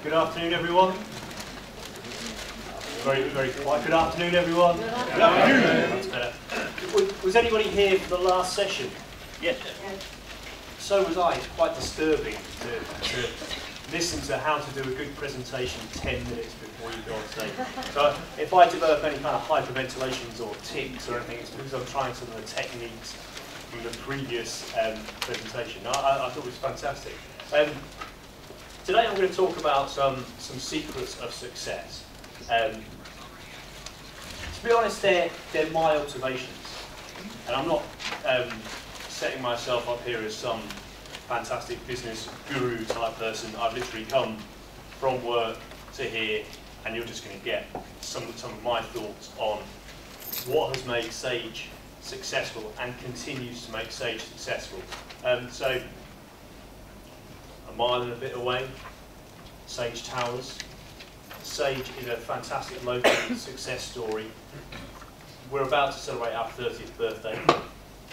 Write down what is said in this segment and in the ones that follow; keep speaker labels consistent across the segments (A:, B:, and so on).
A: Good afternoon, everyone. Very quiet. Good afternoon, everyone. Good afternoon. That's better. Was anybody here for the last session? Yes. So was I. It's quite disturbing to listen to how to do a good presentation 10 minutes before you go on stage. So if I develop any kind of hyperventilations or tics or anything, it's because I'm trying some of the techniques from the previous presentation. I thought it was fantastic. Today I'm going to talk about some secrets of success. To be honest, they're my observations, and I'm not setting myself up here as some fantastic business guru type person. I've literally come from work to here, and you're just going to get some of my thoughts on what has made Sage successful and continues to make Sage successful. So, a mile and a bit away, Sage Towers. Sage is a fantastic local success story. We're about to celebrate our 30th birthday,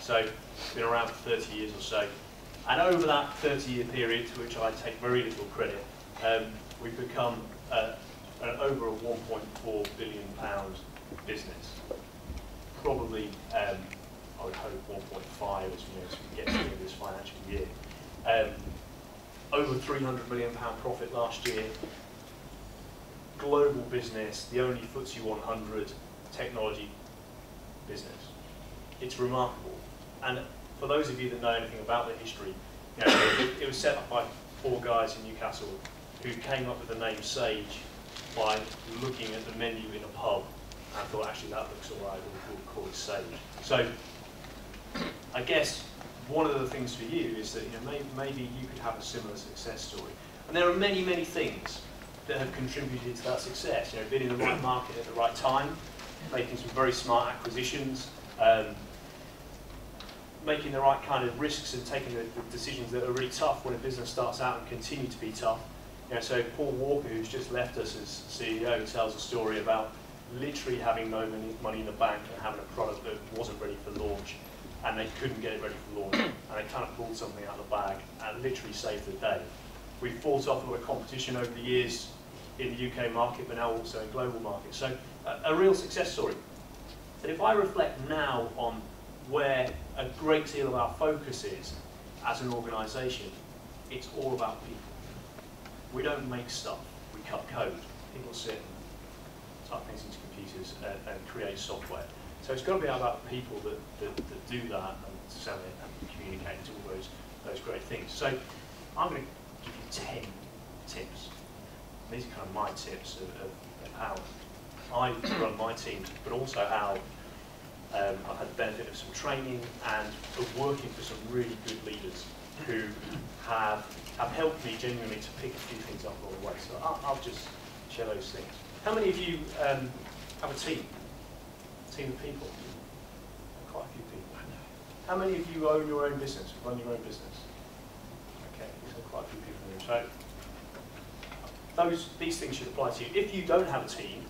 A: so it's been around for 30 years or so. And over that 30-year period, to which I take very little credit, we've become over a £1.4 billion business. Probably, I would hope 1.5 as we get to the end of this financial year. Over £300 million profit last year. Global business, the only FTSE 100 technology business. It's remarkable. And for those of you that know anything about the history, you know, it was set up by 4 guys in Newcastle who came up with the name Sage by looking at the menu in a pub and thought, actually, that looks all right, we'll call it Sage. So I guess one of the things for you is that, you know, maybe you could have a similar success story. And there are many, many things that have contributed to that success. You know, being in the right market at the right time, making some very smart acquisitions, making the right kind of risks and taking the decisions that are really tough when a business starts out and continue to be tough. You know, so Paul Walker, who's just left us as CEO, tells a story about literally having no money in the bank and having a product that wasn't ready for launch, and they couldn't get it ready for launch, and they kind of pulled something out of the bag and literally saved the day. We've fought off a lot of competition over the years in the UK market, but now also in global markets. So a real success story. But if I reflect now on where a great deal of our focus is as an organisation, it's all about people. We don't make stuff, we cut code. People sit and type things into computers and create software. So it's got to be about the people that do that and sell it and communicate and do all those great things. So I'm going to give you 10 tips. These are kind of my tips of how I run my teams, but also how I've had the benefit of some training and of working for some really good leaders who have helped me genuinely to pick a few things up along the way. So I'll just share those things. How many of you have a team? A team of people? Quite a few people. How many of you own your own business, run your own business? Okay, so quite a few people in the room. So these things should apply to you. If you don't have a team,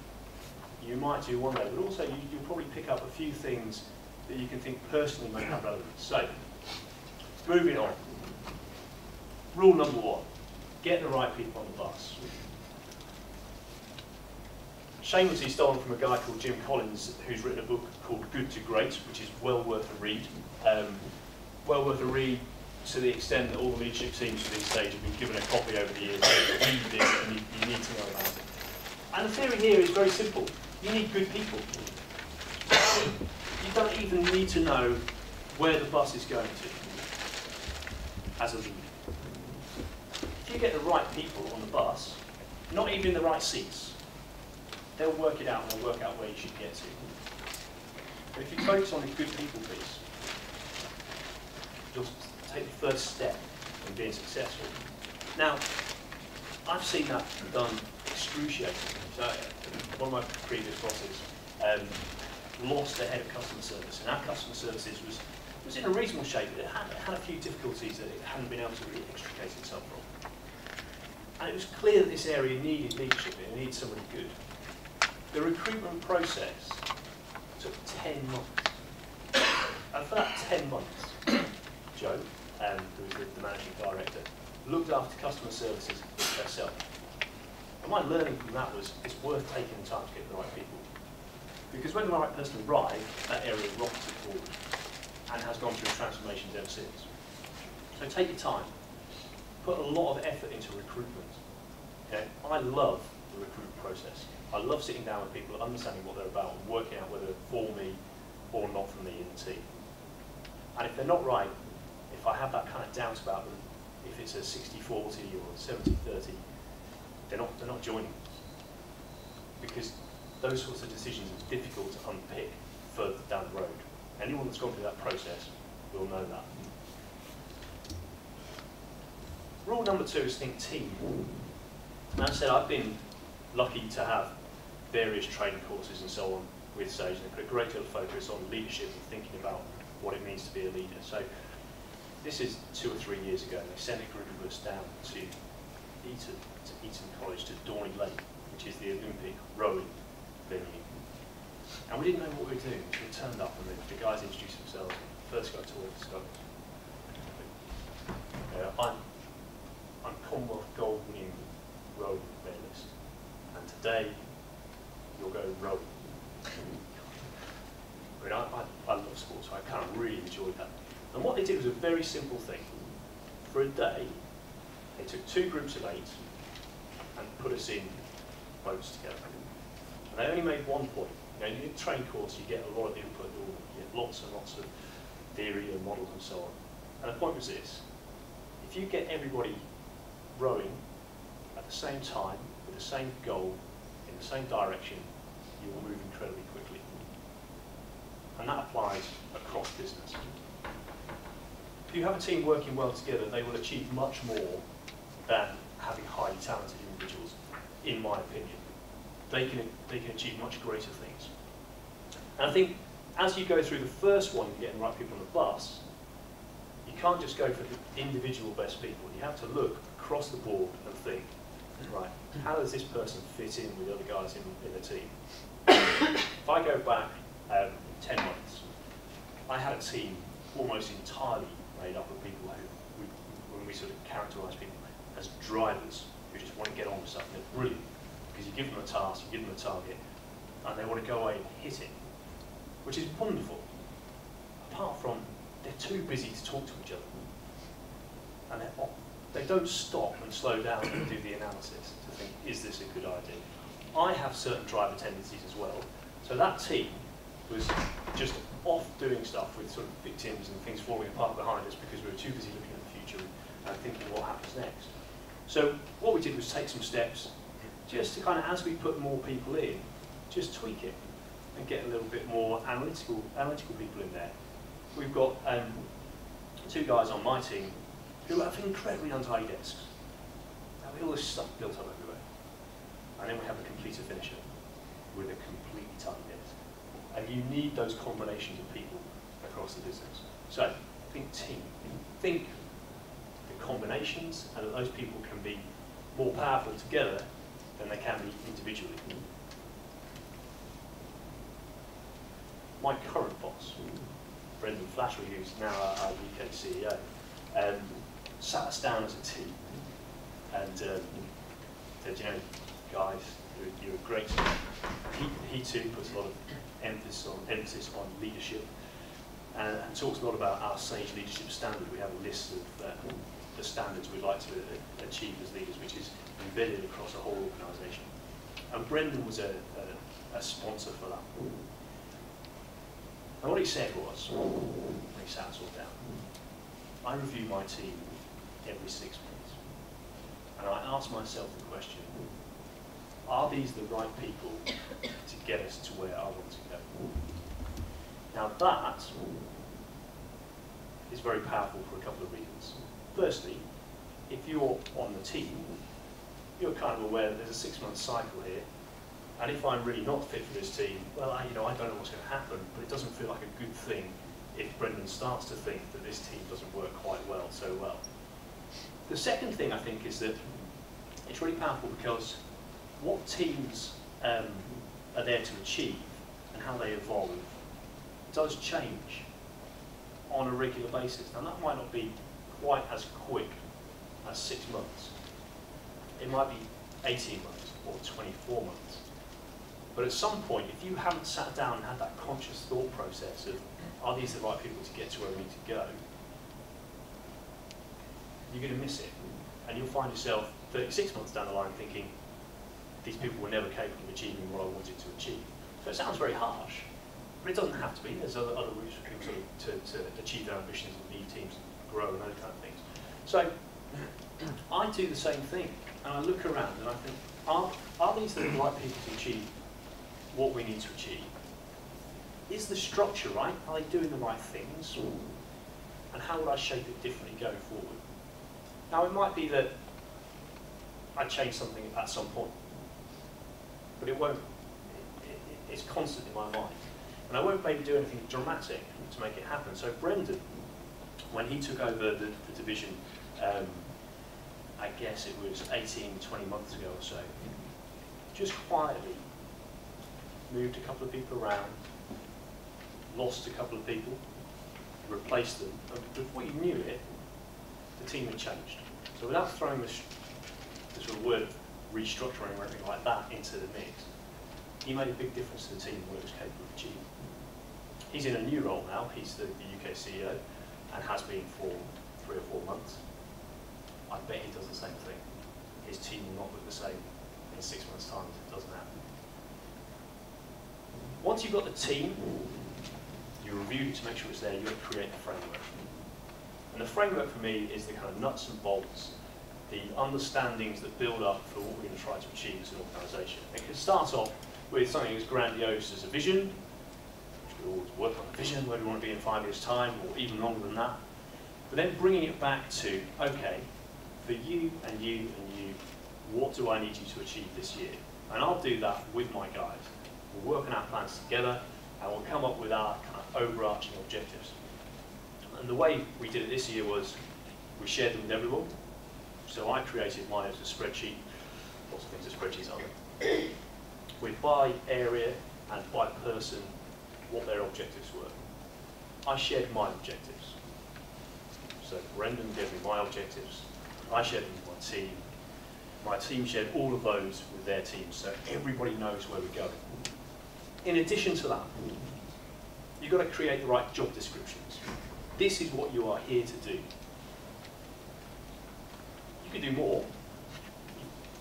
A: you might do one day, but also you'll probably pick up a few things that you can think personally may have relevance. So, moving on. Rule number 1, get the right people on the bus. Shamelessly stolen from a guy called Jim Collins, who's written a book called Good to Great, which is well worth a read. Well worth a read to the extent that all the leadership teams for this stage have been given a copy over the years. So read this and you need to know about it. And the theory here is very simple. You need good people. You don't even need to know where the bus is going to as a leader. If you get the right people on the bus, not even in the right seats, they'll work it out and they'll work out where you should get to. But if you focus on the good people piece, you'll take the first step in being successful. Now, I've seen that done excruciatingly. So, one of my previous bosses lost the head of customer service, and our customer services was in a reasonable shape, but it had a few difficulties that it hadn't been able to really extricate itself from. And it was clear that this area needed leadership, it needed somebody good. The recruitment process took 10 months. And for that 10 months, Joe, who was the managing director, looked after customer services herself. And my learning from that was it's worth taking the time to get the right people. Because when the right person arrived, that area rocketed forward and has gone through transformations ever since. So take your time. Put a lot of effort into recruitment. You know, I love the recruitment process. I love sitting down with people, understanding what they're about, and working out whether they're for me or not for me in the team. And if they're not right, if I have that kind of doubt about them, if it's a 60-40 or 70-30, they're not joining. Because those sorts of decisions are difficult to unpick further down the road. Anyone that's gone through that process will know that. Rule number 2 is think team. And as I said, I've been lucky to have various training courses and so on with Sage, and put a great deal of focus on leadership and thinking about what it means to be a leader. So this is 2 or 3 years ago, and they sent a group of us down to Eton College, to Dorney Lake, which is the Olympic rowing venue. And we didn't know what we were doing. We turned up, and the guys introduced themselves. The first guy taught us stuff. I'm Commonwealth gold winning rowing medalist, and today you'll go rowing. I mean, I love sports, so I kind of really enjoyed that. And what they did was a very simple thing. For a day, they took 2 groups of 8 and put us in boats together. And they only made one point. You know, in a train course, you get a lot of input, you get lots and lots of theory and models and so on. And the point was this: if you get everybody rowing at the same time, with the same goal, in the same direction, you will move incredibly quickly. And that applies across business. If you have a team working well together, they will achieve much more than having highly talented individuals, in my opinion. They can achieve much greater things. And I think as you go through the first one, getting the right people on the bus, you can't just go for the individual best people. You have to look across the board and think, right, how does this person fit in with other guys in the team? If I go back 10 months, I had a team almost entirely made up of people who, when we sort of characterise people as drivers, who just want to get on with stuff, and they're brilliant. Because you give them a task, you give them a target, and they want to go away and hit it, which is wonderful. Apart from, they're too busy to talk to each other. And they don't stop and slow down and do the analysis to think, is this a good idea? I have certain driver tendencies as well. So that team was just off doing stuff with sort of victims and things falling apart behind us because we were too busy looking at the future and thinking what happens next. So what we did was take some steps just to kind of, as we put more people in, just tweak it and get a little bit more analytical people in there. We've got 2 guys on my team who have incredibly untidy desks. Now, we have all this stuff built up everywhere. And then we have a completer finisher with a completely tidy desk. And you need those combinations of people across the business. So think team. Think the combinations, and that those people can be more powerful together than they can be individually. My current boss, Brendan Flashley, who's now our UK CEO, sat us down as a team and said, you know, guys, you're a great team. He too puts a lot of emphasis on leadership and talks a lot about our Sage leadership standard. We have a list of the standards we'd like to achieve as leaders, which is embedded across a whole organisation. And Brendan was a sponsor for that. And what he said was, when he sat us all down, I review my team every 6 months. And I ask myself the question, are these the right people to get us to where I want to go? Now that is very powerful for a couple of reasons. Firstly, if you're on the team, you're kind of aware that there's a 6-month cycle here, and if I'm really not fit for this team, well, I don't know what's going to happen, but it doesn't feel like a good thing if Brendan starts to think that this team doesn't work quite so well. The second thing I think is that it's really powerful because what teams are there to achieve and how they evolve does change on a regular basis. Now that might not be quite as quick as 6 months. It might be 18 months or 24 months. But at some point, if you haven't sat down and had that conscious thought process of, are these the right people to get to where we need to go, you're going to miss it. And you'll find yourself 36 months down the line thinking, these people were never capable of achieving what I wanted to achieve. So it sounds very harsh, but it doesn't have to be. There's other routes for people to achieve their ambitions and lead teams and grow and those kind of things. So I do the same thing, and I look around and I think, are these the right people to achieve what we need to achieve? Is the structure right? Are they doing the right things? And how would I shape it differently going forward? Now, it might be that I change something at some point, but it won't. It's constant in my mind. And I won't maybe do anything dramatic to make it happen. So Brendan, when he took over the division, I guess it was 18, 20 months ago or so, just quietly moved a couple of people around, lost a couple of people, replaced them, and before you knew it, the team had changed. So without throwing the sort of word of restructuring or anything like that into the mix, he made a big difference to the team and what it was capable of achieving. He's in a new role now. He's the UK CEO and has been for 3 or 4 months. I bet he does the same thing. His team will not look the same in 6 months' time as it does now. Once you've got the team, you review it to make sure it's there, you've got to create the framework. And the framework for me is the kind of nuts and bolts, the understandings that build up for what we're going to try to achieve as an organisation. It can start off with something as grandiose as a vision, which we always work on the vision, where do we want to be in 5 years' time, or even longer than that. But then bringing it back to, okay, for you and you and you, what do I need you to achieve this year? And I'll do that with my guys. We'll work on our plans together, and we'll come up with our kind of overarching objectives. And the way we did it this year was we shared them with everyone. So I created mine as a spreadsheet, lots of things are spreadsheets, aren't they? With by area and by person what their objectives were. I shared my objectives. So Brendan gave me my objectives, I shared them with my team. My team shared all of those with their teams, so everybody knows where we're going. In addition to that, you've got to create the right job descriptions. This is what you are here to do. You can do more.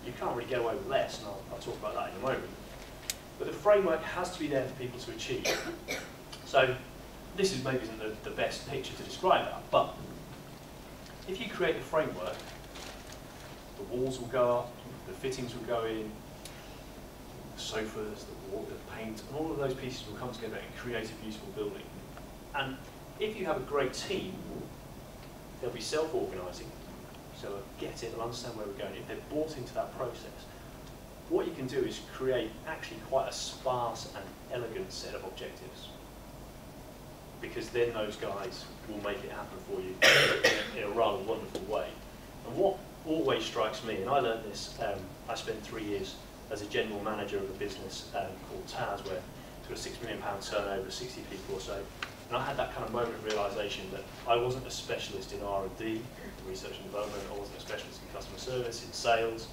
A: You can't really get away with less, and I'll talk about that in a moment. But the framework has to be there for people to achieve. So this is maybe isn't the best picture to describe that, but if you create the framework, the walls will go up, the fittings will go in, the sofas, the paint, and all of those pieces will come together and create a beautiful building. And if you have a great team, they'll be self-organising, so they'll get it, they'll understand where we're going. If they're bought into that process, what you can do is create actually quite a sparse and elegant set of objectives, because then those guys will make it happen for you in a rather wonderful way. And what always strikes me, and I learned this, I spent 3 years as a general manager of a business called Taz, where it was a £6 million turnover, 60 people or so. And I had that kind of moment of realisation that I wasn't a specialist in R&D, research and development, I wasn't a specialist in customer service, in sales,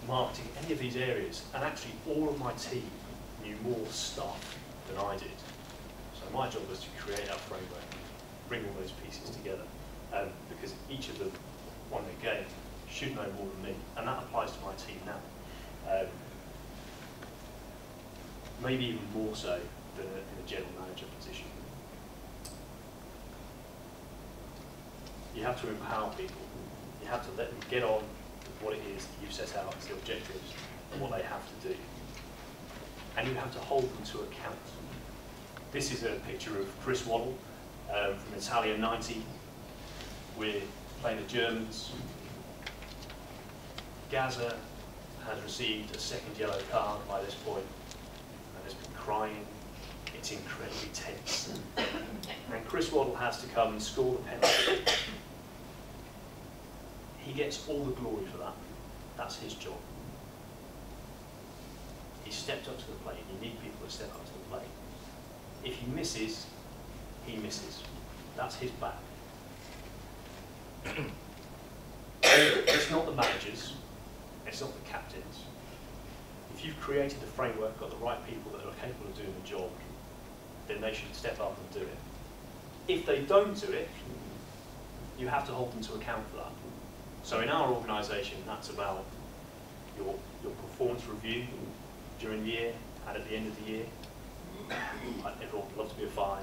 A: marketing, any of these areas. And actually all of my team knew more stuff than I did. So my job was to create that framework, bring all those pieces together, because each of them on their game should know more than me, and that applies to my team now. Maybe even more so than in a general manager position. You have to empower people. You have to let them get on with what it is that you've set out as the objectives and what they have to do. And you have to hold them to account. This is a picture of Chris Waddle from Italia 90. We're playing the Germans. Gaza has received a second yellow card by this point and has been crying. It's incredibly tense. And Chris Waddle has to come and score the penalty. He gets all the glory for that. That's his job. He stepped up to the plate. You need people that step up to the plate. If he misses, he misses. That's his back. It's not the managers, it's not the captains, if you've created the framework, got the right people that are capable of doing the job, then they should step up and do it. If they don't do it, you have to hold them to account for that. So in our organisation, that's about your performance review during the year and at the end of the year. Everyone would love to be a 5.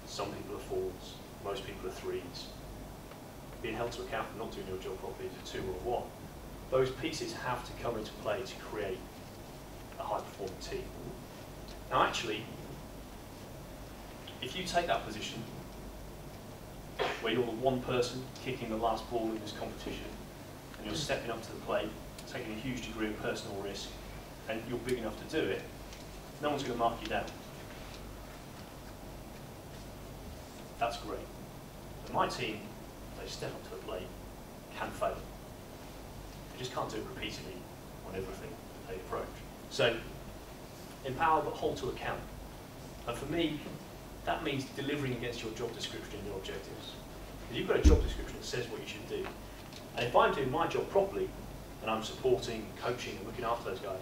A: Some people are 4s. Most people are 3s. Being held to account for not doing your job properly is a 2 or a 1. Those pieces have to come into play to create a high-performing team. Now actually, if you take that position, where you're the one person kicking the last ball in this competition, and you're stepping up to the plate, taking a huge degree of personal risk, and you're big enough to do it, no one's going to mark you down. That's great. But my team, if they step up to the plate, can fail. They just can't do it repeatedly on everything that they approach. So, empower but hold to account. And for me, that means delivering against your job description and your objectives. If you've got a job description that says what you should do, and if I'm doing my job properly, and I'm supporting, coaching, and looking after those guys,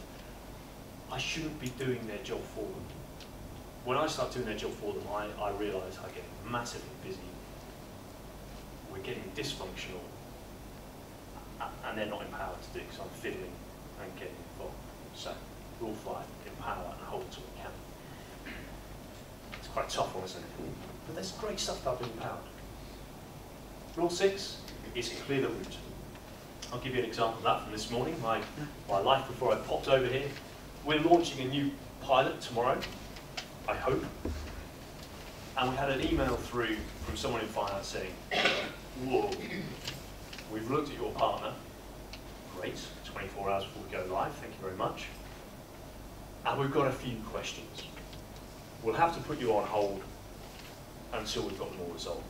A: I shouldn't be doing their job for them. When I start doing their job for them, I realise I get massively busy. We're getting dysfunctional, and they're not empowered to do because I'm fiddling and getting involved. So, rule 5, empower and hold to account. It's quite a tough one, isn't it? But there's great stuff about being empowered. Rule 6 is clear the route. I'll give you an example of that from this morning, my life before I popped over here. We're launching a new pilot tomorrow, I hope. And we had an email through from someone in finance saying, whoa, we've looked at your partner. Great, 24 hours before we go live, thank you very much. And we've got a few questions. We'll have to put you on hold until we've got them all resolved.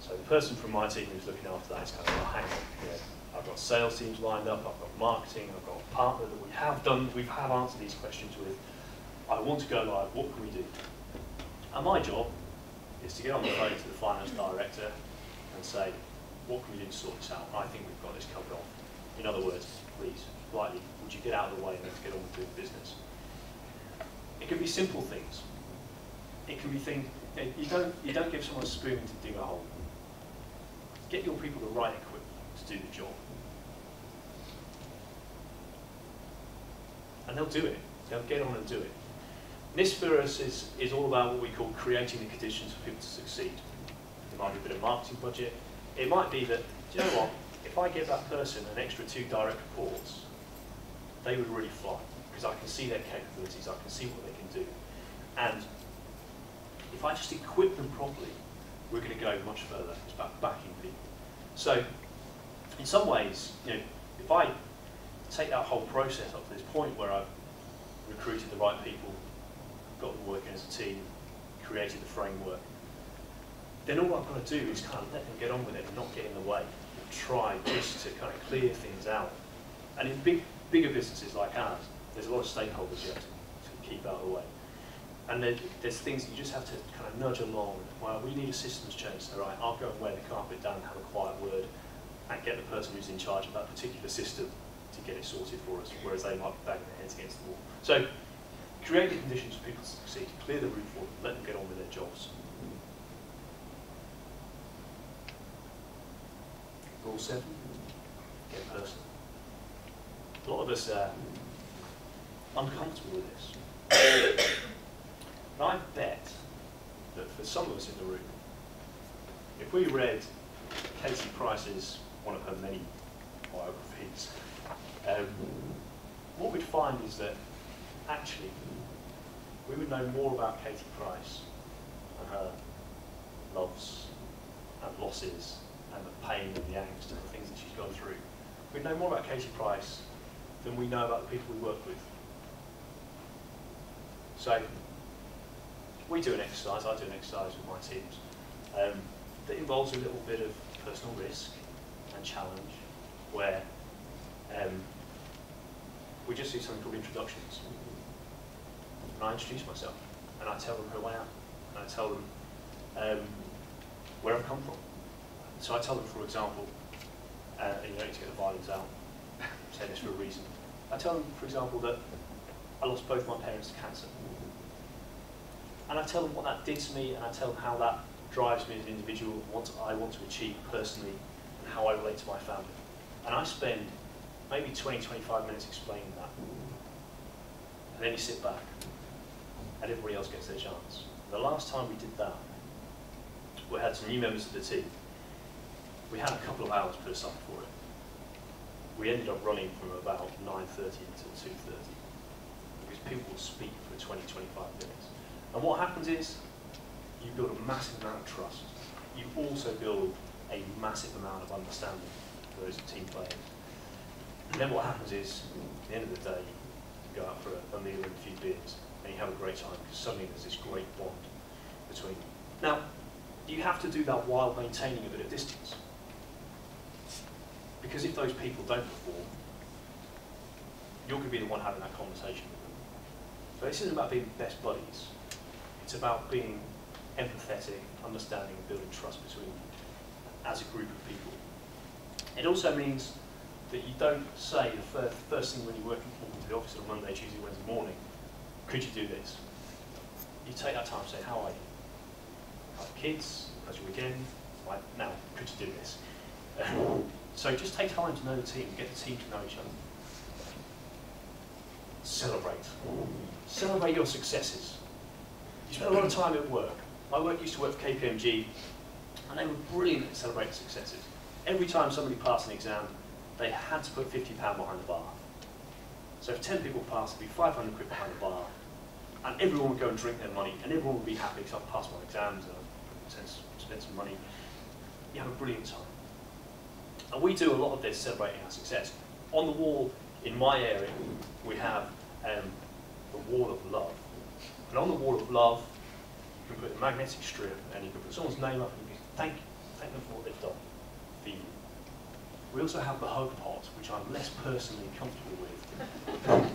A: So the person from my team who's looking after that is kind of like, hang on, yeah, I've got sales teams lined up, I've got marketing, I've got a partner that we have answered these questions with. I want to go live, what can we do? And my job is to get on the phone to the finance director and say, what can we do to sort this out? I think we've got this covered off. In other words, please, politely, would you get out of the way and let's get on with doing business? It can be simple things. It can be things, you don't give someone a spoon to dig a hole. Get your people the right equipment to do the job. And they'll do it. They'll get on and do it. This for us is all about what we call creating the conditions for people to succeed. There might be a bit of marketing budget. It might be that, do you know what, if I give that person an extra 2 direct reports, they would really fly, because I can see their capabilities, I can see what they can do. And if I just equip them properly, we're going to go much further. It's about backing people. So, in some ways, if I take that whole process up to this point where I've recruited the right people, got them working as a team, created the framework, then all I've got to do is kind of let them get on with it and not get in the way. And try just to kind of clear things out. And in bigger businesses like ours, there's a lot of stakeholders you have to keep out of the way. And there's things that you just have to kind of nudge along. Well, we need a systems change, so right, I'll go and wear the carpet down and have a quiet word and get the person who's in charge of that particular system to get it sorted for us, whereas they might be banging their heads against the wall. So, create the conditions for people to succeed, clear the route for them, let them get on with their jobs. Rule 7, get personal. A lot of us are uncomfortable with this. And I bet that for some of us in the room, if we read Katie Price's, one of her many biographies, what we'd find is that actually we would know more about Katie Price and her loves and losses and the pain and the angst and the things that she's gone through. We'd know more about Katie Price than we know about the people we work with. So, we do an exercise, I do an exercise with my teams, that involves a little bit of personal risk and challenge, where we just do something called introductions. And I introduce myself, and I tell them who I am, and I tell them where I've come from. So I tell them, for example, and you don't need to get the violins out, I say this for a reason, I tell them, for example, that I lost both my parents to cancer. And I tell them what that did to me, and I tell them how that drives me as an individual, what I want to achieve personally, and how I relate to my family. And I spend maybe 20, 25 minutes explaining that. And then you sit back, and everybody else gets their chance. The last time we did that, we had some new members of the team. We had a couple of hours put aside for it. We ended up running from about 9:30 to 2:30 because people will speak for 20, 25 minutes. And what happens is you build a massive amount of trust. You also build a massive amount of understanding for those team players. And then what happens is, at the end of the day, you go out for a meal and a few beers, and you have a great time because suddenly there's this great bond between you. Now, you have to do that while maintaining a bit of distance. Because if those people don't perform, you're going to be the one having that conversation with them. So this isn't about being best buddies. It's about being empathetic, understanding and building trust between you as a group of people. It also means that you don't say the first thing when you walk into the office on Monday, Tuesday, Wednesday morning, could you do this? You take that time to say, how are you? How are the kids? How's your weekend? Right, now, could you do this? So just take time to know the team, get the team to know each other. Celebrate. Celebrate your successes. You spend a lot of time at work. I used to work for KPMG, and they were brilliant at celebrating successes. Every time somebody passed an exam, they had to put £50 behind the bar. So if 10 people passed, it'd be 500 quid behind the bar, and everyone would go and drink their money, and everyone would be happy because I've passed my exams, and I've spent some money. You have a brilliant time. And we do a lot of this celebrating our success. On the wall in my area, we have the wall of love. And on the wall of love, you can put a magnetic strip, and you can put someone's name up, and you can thank them for what they've done for you. We also have the hug pot, which I'm less personally comfortable with.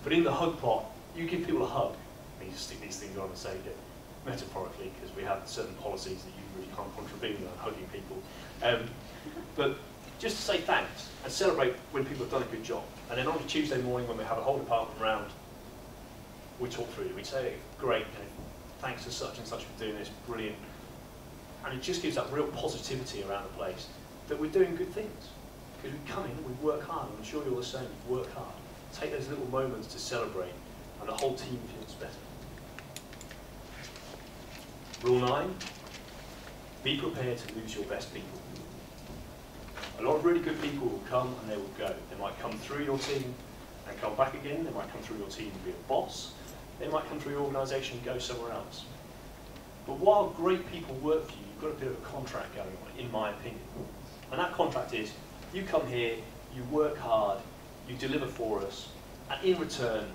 A: But in the hug pot, you give people a hug. And you just stick these things on and say it metaphorically, because we have certain policies that you really can't contravene on hugging people. But just to say thanks and celebrate when people have done a good job. And then on a Tuesday morning when we have a whole department round, we talk through it. We say, great, thanks to such and such for doing this, brilliant. And it just gives that real positivity around the place that we're doing good things. Because we come in, we work hard, I'm sure you're the same, you work hard. Take those little moments to celebrate, and the whole team feels better. Rule 9, be prepared to lose your best people. A lot of really good people will come and they will go. They might come through your team and come back again. They might come through your team and be a boss. They might come through your organisation and go somewhere else. But while great people work for you, you've got a bit of a contract going on, in my opinion. And that contract is, you come here, you work hard, you deliver for us, and in return,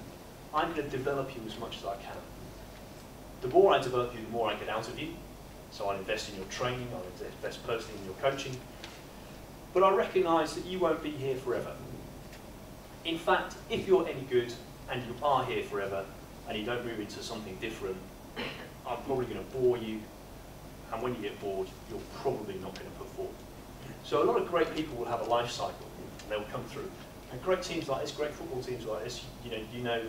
A: I'm going to develop you as much as I can. The more I develop you, the more I get out of you. So I'll invest in your training, I'll invest personally in your coaching. But I recognise that you won't be here forever. In fact, if you're any good and you are here forever and you don't move into something different, I'm probably going to bore you, and when you get bored, you're probably not going to perform. So a lot of great people will have a life cycle, and they'll come through. And great teams like this, great football teams like this, you know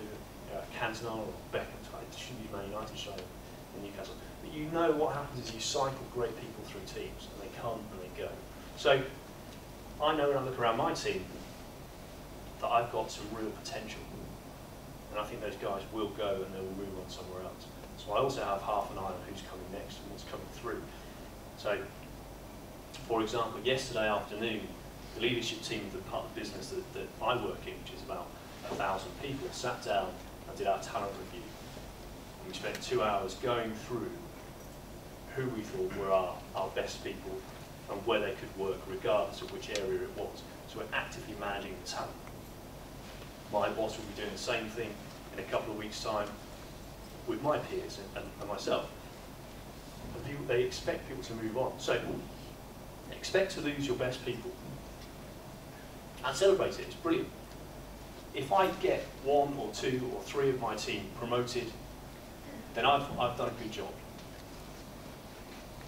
A: Cantona or Beckham, it shouldn't be Man United, should in Newcastle. But you know what happens is you cycle great people through teams, and they come and they go. So I know when I look around my team that I've got some real potential. And I think those guys will go and they will move on somewhere else. So I also have half an eye on who's coming next and what's coming through. So, for example, yesterday afternoon, the leadership team of the part of the business that I work in, which is about 1,000 people, sat down and did our talent review. And we spent 2 hours going through who we thought were our best people and where they could work, regardless of which area it was. So we're actively managing the talent. My boss will be doing the same thing in a couple of weeks' time with my peers and myself. And people, they expect people to move on. So expect to lose your best people and celebrate it. It's brilliant. If I get 1 or 2 or 3 of my team promoted, then I've done a good job.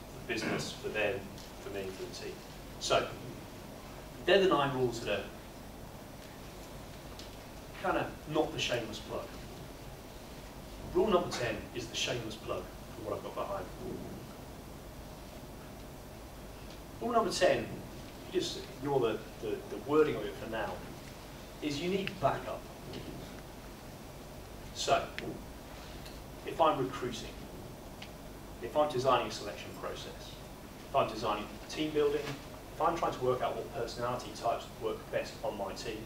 A: For the business, for them, for me, for the team. So they're the 9 rules that are kind of not the shameless plug. Rule number 10 is the shameless plug for what I've got behind. Rule number 10, you just ignore the wording of it for now, is you need backup. So, if I'm recruiting, if I'm designing a selection process, if I'm designing team building, if I'm trying to work out what personality types work best on my team,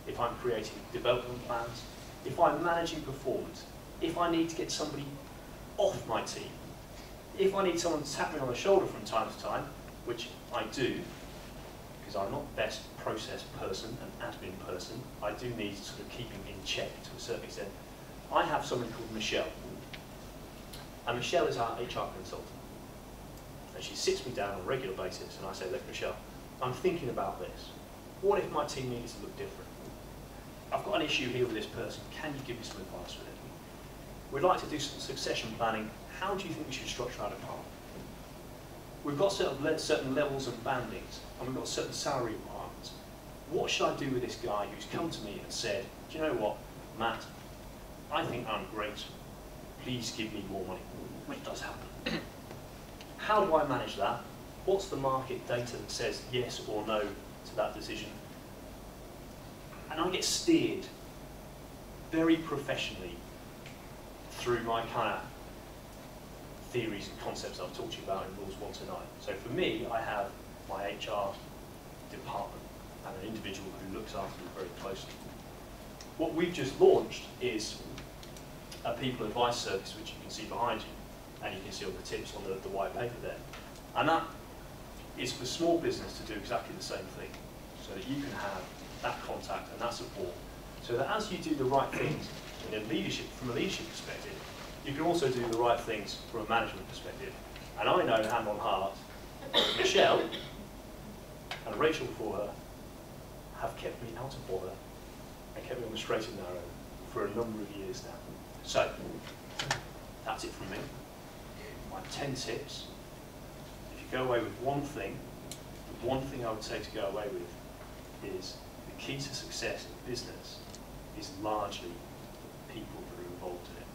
A: if I'm creating development plans, if I'm managing performance, if I need to get somebody off my team, if I need someone to tap me on the shoulder from time to time, which I do, because I'm not the best process person and admin person, I do need sort of keeping in check to a certain extent. I have somebody called Michelle, and Michelle is our HR consultant. And she sits me down on a regular basis, and I say, look, Michelle, I'm thinking about this. What if my team needs to look different? I've got an issue here with this person. Can you give me some advice with it? We'd like to do some succession planning. How do you think we should structure our department? We've got certain levels and bandings, and we've got certain salary requirements. What should I do with this guy who's come to me and said, do you know what, Matt, I think I'm great. Please give me more money. Which does happen. How do I manage that? What's the market data that says yes or no to that decision? And I get steered very professionally through my kind of theories and concepts I've talked to you about in Rules 1 to 9. So for me, I have my HR department and an individual who looks after me very closely. What we've just launched is a people advice service, which you can see behind you, and you can see all the tips on the white paper there. And that is for small business to do exactly the same thing, so that you can have that contact and that support, so that as you do the right things from a leadership perspective, you can also do the right things from a management perspective. And I know, hand on heart, Michelle and Rachel before her have kept me out of bother and kept me on the straight and narrow for a number of years now. So, that's it from me. My 10 tips. If you go away with one thing, the one thing I would say to go away with is the key to success in business is largely the people that are involved in it.